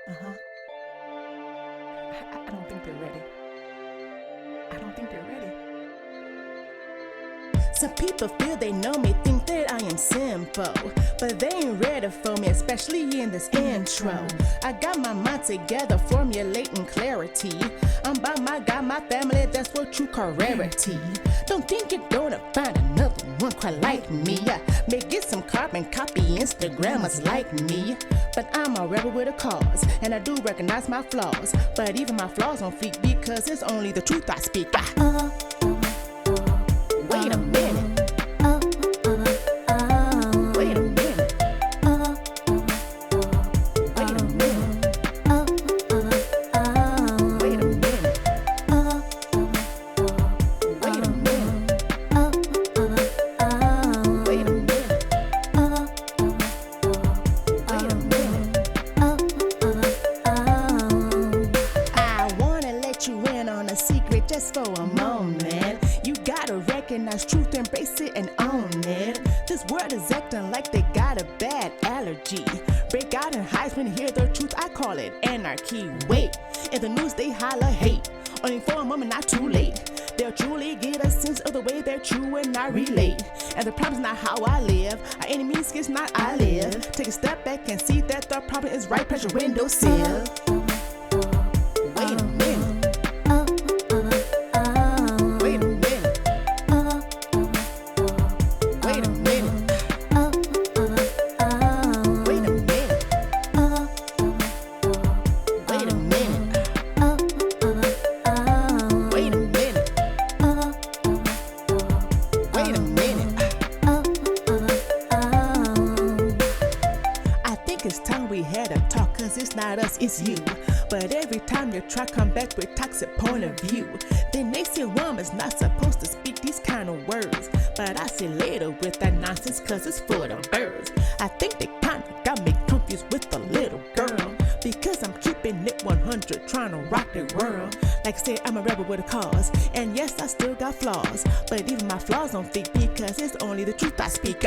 Uh-huh. I don't think they're ready. I don't think they're ready. Some people feel they know me, think that I am simple, but they ain't ready for me, especially in this intro. I got my mind together, formulating clarity. I'm by my God, my family, that's what true call rarity. Don't think you're gonna find another one quite like me. May get some carbon copy Instagrammers like me, but I'm a rebel with a cause, and I do recognize my flaws. But even my flaws on fleek because it's only the truth I speak. Wait a minute. Wait a minute. Wait a minute. Wait a minute. Wait a minute. Wait a minute. Wait a minute. I wanna let you in on a secret just for a moment. You gotta recognize truth, embrace it, and own it. This world is acting like they got a bad allergy. Break out and hides when you hear the truth, I call it anarchy. Wait, in the news they holler hate, only for a moment, not too late. They'll truly get a sense of the way they're true and I relate. And the problem's not how I live, by any means it's not I live. Take a step back and see that the problem is right past your windowsill. Wait a minute. Wait a minute. Wait a minute. Wait a minute. Wait a minute. Wait a minute. Wait a minute. I think it's time we had a talk, cause it's not us, it's you. But every time you try come back with toxic point of view, then they say a woman's not supposed to speak these kind of words. But I say later with that nonsense cause it's for the birds. I think they kinda got me confused with the little girl, because I'm keeping it 100, trying to rock the world. Like I said, I'm a rebel with a cause, and yes, I still got flaws, but even my flaws don't think because it's only the truth I speak.